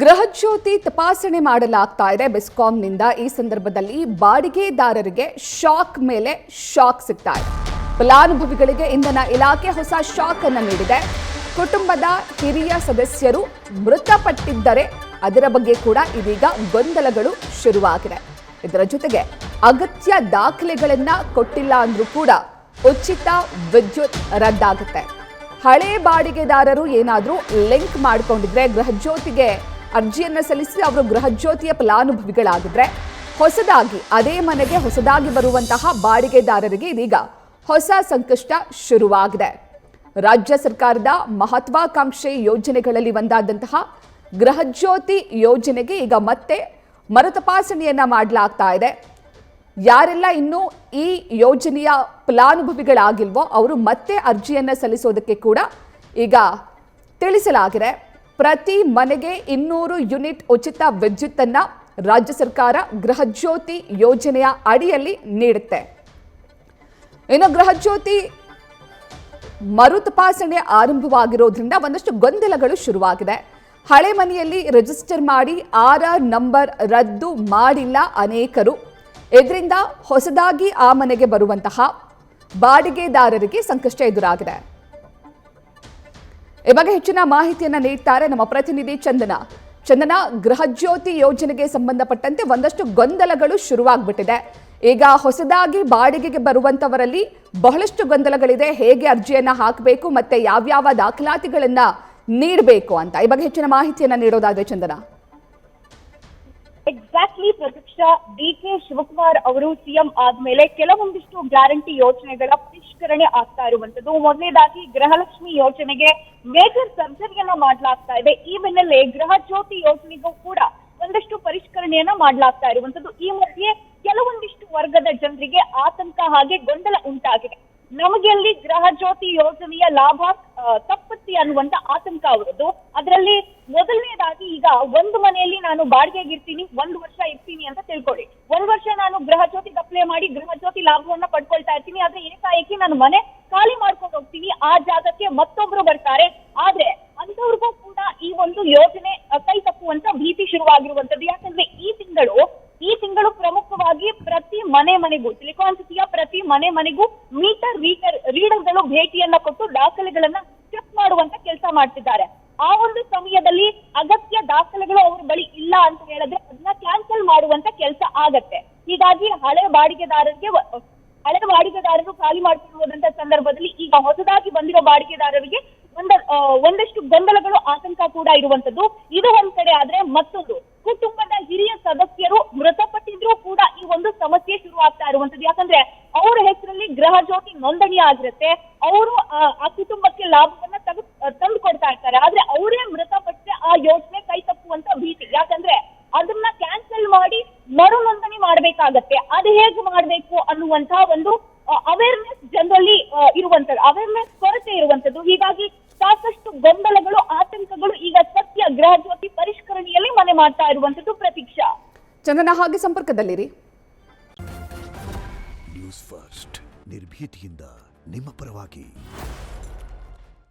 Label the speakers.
Speaker 1: ಗೃಹಜ್ಯೋತಿ ತಪಾಸಣೆ ಮಾಡಲಾಗ್ತಾ ಇದೆ ಬೆಸ್ಕಾಂನಿಂದ. ಈ ಸಂದರ್ಭದಲ್ಲಿ ಬಾಡಿಗೆದಾರರಿಗೆ ಶಾಕ್ ಮೇಲೆ ಶಾಕ್ ಸಿಗ್ತಾ ಇದೆ. ಫಲಾನುಭವಿಗಳಿಗೆ ಇಂಧನ ಇಲಾಖೆ ಹೊಸ ಶಾಕ್ ಅನ್ನು ನೀಡಿದೆ. ಕುಟುಂಬದ ಹಿರಿಯ ಸದಸ್ಯರು ಮೃತಪಟ್ಟಿದ್ದರೆ ಅದರ ಬಗ್ಗೆ ಕೂಡ ಇದೀಗ ಗೊಂದಲಗಳು ಶುರುವಾಗಿದೆ. ಇದರ ಜೊತೆಗೆ ಅಗತ್ಯ ದಾಖಲೆಗಳನ್ನ ಕೊಟ್ಟಿಲ್ಲ ಅಂದ್ರೂ ಕೂಡ ಉಚಿತ ವಿದ್ಯುತ್ ರದ್ದಾಗುತ್ತೆ. ಹಳೆ ಬಾಡಿಗೆದಾರರು ಏನಾದರೂ ಲಿಂಕ್ ಮಾಡಿಕೊಂಡಿದ್ರೆ ಗೃಹಜ್ಯೋತಿಗೆ ಅರ್ಜಿಯನ್ನ ಸಲ್ಲಿಸಿ ಅವರು ಗೃಹಜ್ಯೋತಿಯ ಫಲಾನುಭವಿಗಳಾಗಿದ್ರೆ ಹೊಸದಾಗಿ ಅದೇ ಮನೆಗೆ ಹೊಸದಾಗಿ ಬರುವಂತಹ ಬಾಡಿಗೆದಾರರಿಗೆ ಇದೀಗ ಹೊಸ ಸಂಕಷ್ಟ ಶುರುವಾಗಿದೆ. ರಾಜ್ಯ ಸರ್ಕಾರದ ಮಹತ್ವಾಕಾಂಕ್ಷೆ ಯೋಜನೆಗಳಲ್ಲಿ ಒಂದಾದಂತಹ ಗೃಹಜ್ಯೋತಿ ಯೋಜನೆಗೆ ಈಗ ಮತ್ತೆ ಮರುತಪಾಸಣೆಯನ್ನ ಮಾಡಲಾಗ್ತಾ ಇದೆ. ಯಾರೆಲ್ಲ ಇನ್ನೂ ಈ ಯೋಜನೆಯ ಫಲಾನುಭವಿಗಳಾಗಿಲ್ವೋ ಅವರು ಮತ್ತೆ ಅರ್ಜಿಯನ್ನ ಸಲ್ಲಿಸೋದಕ್ಕೆ ಕೂಡ ಈಗ ತಿಳಿಸಲಾಗಿದೆ. ಪ್ರತಿ ಮನೆಗೆ 200 ಯೂನಿಟ್ ಉಚಿತ ವಿದ್ಯುತ್ತನ್ನ ರಾಜ್ಯ ಸರ್ಕಾರ ಗೃಹಜ್ಯೋತಿ ಯೋಜನೆಯ ಅಡಿಯಲ್ಲಿ ನೀಡುತ್ತೆ. ಇನ್ನು ಗೃಹಜ್ಯೋತಿ ಮರುತಪಾಸಣೆ ಆರಂಭವಾಗಿರೋದ್ರಿಂದ ಒಂದಷ್ಟು ಗೊಂದಲಗಳು ಶುರುವಾಗಿದೆ. ಹಳೆ ಮನೆಯಲ್ಲಿ ರಿಜಿಸ್ಟರ್ ಮಾಡಿ ಆರ್ಆರ್ ನಂಬರ್ ರದ್ದು ಮಾಡಿಲ್ಲ ಅನೇಕರು. ಇದರಿಂದ ಹೊಸದಾಗಿ ಆ ಮನೆಗೆ ಬರುವಂತಹ ಬಾಡಿಗೆದಾರರಿಗೆ ಸಂಕಷ್ಟ ಎದುರಾಗಿದೆ. ಈ ಬಗ್ಗೆ ಹೆಚ್ಚಿನ ಮಾಹಿತಿಯನ್ನ ನೀಡ್ತಾರೆ ನಮ್ಮ ಪ್ರತಿನಿಧಿ ಚಂದನ. ಗೃಹಜ್ಯೋತಿ ಯೋಜನೆಗೆ ಸಂಬಂಧಪಟ್ಟಂತೆ ಒಂದಷ್ಟು ಗೊಂದಲಗಳು ಶುರುವಾಗ್ಬಿಟ್ಟಿದೆ. ಈಗ ಹೊಸದಾಗಿ ಬಾಡಿಗೆಗೆ ಬರುವಂತವರಲ್ಲಿ ಬಹಳಷ್ಟು ಗೊಂದಲಗಳಿದೆ. ಹೇಗೆ ಅರ್ಜಿಯನ್ನ ಹಾಕಬೇಕು ಮತ್ತೆ ಯಾವ್ಯಾವ ದಾಖಲಾತಿಗಳನ್ನ ನೀಡಬೇಕು ಅಂತ ಈ ಬಗ್ಗೆ ಹೆಚ್ಚಿನ ಮಾಹಿತಿಯನ್ನ ನೀಡೋದಾದ್ರೆ ಚಂದನ.
Speaker 2: ಎಕ್ಸಾಕ್ಟ್ಲಿ ಪ್ರತೀಕ್ಷಾ, ಡಿ.ಕೆ. ಶಿವಕುಮಾರ್ ಅವರು ಸಿಎಂ ಆದ್ಮೇಲೆ ಕೆಲವೊಂದಿಷ್ಟು ಗ್ಯಾರಂಟಿ ಯೋಜನೆಗಳ ಪರಿಷ್ಕರಣೆ ಆಗ್ತಾ ಇರುವಂತದ್ದು. ಮೊದಲನೇದಾಗಿ ಗೃಹಲಕ್ಷ್ಮಿ ಯೋಜನೆಗೆ ಮೇಜರ್ ಸರ್ಜರಿಯನ್ನ ಮಾಡಲಾಗ್ತಾ ಇದೆ. ಈ ಬೆನ್ನಲ್ಲೇ ಗೃಹಜ್ಯೋತಿ ಯೋಜನೆಗೂ ಕೂಡ ಒಂದಷ್ಟು ಪರಿಷ್ಕರಣೆಯನ್ನ ಮಾಡಲಾಗ್ತಾ ಇರುವಂತದ್ದು. ಈ ಮಧ್ಯೆ ಕೆಲವೊಂದಿಷ್ಟು ವರ್ಗದ ಜನರಿಗೆ ಆತಂಕ ಹಾಗೆ ಗೊಂದಲ ಉಂಟಾಗಿದೆ. ನಮಗೆ ಅಲ್ಲಿ ಗೃಹಜ್ಯೋತಿ ಯೋಜನೆಯ ಲಾಭ ತಪ್ಪುತ್ತೆ ಅನ್ನುವಂತ ಆತಂಕ ಅವರದ್ದು. ಅದರಲ್ಲಿ ಮೊದಲನೇದಾಗಿ ಈಗ ಒಂದು ಮನೆಯಲ್ಲಿ ನಾನು ಬಾಡಿಗೆಗಿರ್ತೀನಿ, 1 ವರ್ಷ ಇರ್ತೀನಿ ಅಂತ ತಿಳ್ಕೊಳ್ಳಿ. 1 ವರ್ಷ ನಾನು ಗೃಹಜ್ಯೋತಿಗೆ ಅಪ್ಲೈ ಮಾಡಿ ಗೃಹಜ್ಯೋತಿ ಲಾಭವನ್ನ ಪಡ್ಕೊಳ್ತಾ ಇರ್ತೀನಿ. ಆದ್ರೆ ಏಕಾಏಕಿ ನಾನು ಮನೆ ಖಾಲಿ ಮಾಡ್ಕೊಂಡು ಹೋಗ್ತೀನಿ, ಆ ಜಾಗಕ್ಕೆ ಮತ್ತೊಬ್ರು ಬರ್ತಾರೆ. ಆದ್ರೆ ಅಂತವ್ರಿಗೂ ಕೂಡ ಈ ಒಂದು ಯೋಜನೆ ಕೈ ತಪ್ಪುವಂತ ಭೀತಿ ಶುರುವಾಗಿರುವಂತದ್ದು. ಯಾಕಂದ್ರೆ ಈ ತಿಂಗಳು ಪ್ರಮುಖವಾಗಿ ಪ್ರತಿ ಮನೆಗೂ ಸಿಲಿಕಾನ್ ಸಿಟಿಯ ಪ್ರತಿ ಮನೆಗೂ ಮೀಟರ್ ರೀಡರ್ಗಳು ಭೇಟಿಯನ್ನ ಕೊಟ್ಟು ದಾಖಲೆಗಳನ್ನ ಚೆಕ್ ಮಾಡುವಂತ ಕೆಲಸ ಮಾಡ್ತಿದ್ದಾರೆ. ಆ ಒಂದು ಸಮಯದಲ್ಲಿ ಅಗತ್ಯ ದಾಖಲೆಗಳು ಅವ್ರ ಬಳಿ ಇಲ್ಲ ಅಂತ ಹೇಳಿದ್ರೆ ಅದನ್ನ ಕ್ಯಾನ್ಸಲ್ ಮಾಡುವಂತ ಕೆಲಸ ಆಗತ್ತೆ. ಹೀಗಾಗಿ ಹಳೆ ಬಾಡಿಗೆದಾರರು ಖಾಲಿ ಮಾಡ್ತಿರುವಂತ ಸಂದರ್ಭದಲ್ಲಿ ಈಗ ಹೊಸದಾಗಿ ಬಂದಿರೋ ಬಾಡಿಗೆದಾರರಿಗೆ ಒಂದಷ್ಟು ಗೊಂದಲಗಳು ಆತಂಕ ಕೂಡ ಇರುವಂತದ್ದು. ಇದು ಒಂದ್ ಕಡೆ ಆದ್ರೆ ಮತ್ತೊಂದು ಕುಟುಂಬದ ಹಿರಿಯ ಸದಸ್ಯರು ಮೃತಪಟ್ಟಿದ್ರೂ ಕೂಡ ಈ ಒಂದು ಸಮಸ್ಯೆ ಶುರು ಆಗ್ತಾ ಇರುವಂತದ್ದು. ಯಾಕಂದ್ರೆ ಅವರ ಹೆಸರಲ್ಲಿ ಗೃಹಜ್ಯೋತಿ ನೋಂದಣಿ ಆಗಿರುತ್ತೆ. ಅವರು ಆ ಕುಟುಂಬಕ್ಕೆ ಲಾಭವನ್ನ ತಂದು ಕೊಡ್ತಾ ಇರ್ತಾರೆ. ಆದ್ರೆ ಅವರೇ ಮೃತಪಟ್ಟರೆ ಆ ಯೋಜನೆ ಕೈ ತಪ್ಪುವಂತ ಭೀತಿ. ಯಾಕಂದ್ರೆ ಅದನ್ನ ಕ್ಯಾನ್ಸಲ್ ಮಾಡಿ ಮರು ನೋಂದಣಿ ಮಾಡ್ಬೇಕಾಗತ್ತೆ. ಅದು ಹೇಗೆ ಮಾಡ್ಬೇಕು ಅನ್ನುವಂತಹ ಒಂದು ಅವೇರ್ನೆಸ್ ಜನರಲ್ಲಿ ಇರುವಂತದ್ದು, ಅವೇರ್ನೆಸ್ ಕೊರತೆ ಇರುವಂತದ್ದು. ಹೀಗಾಗಿ ಸಾಕಷ್ಟು ಗೊಂದಲಗಳು, ಆತಂಕಗಳು ಈಗ ಸದ್ಯ ಗೃಹಜ್ಯೋತಿ ಪರಿಷ್ಕರಣೆಯಲ್ಲಿ ಮನೆ ಮಾಡ್ತಾ ಇರುವಂತದ್ದು. ಪ್ರತೀಕ್ಷಾ,
Speaker 1: ಚಂದನ ಹಾಗೆ ಸಂಪರ್ಕದಲ್ಲಿರಿ.
Speaker 3: ನ್ಯೂಸ್ ಫಸ್ಟ್ ನಿರ್ಭೀತಿಯಿಂದ ನಿಮ್ಮ ಪರವಾಗಿ.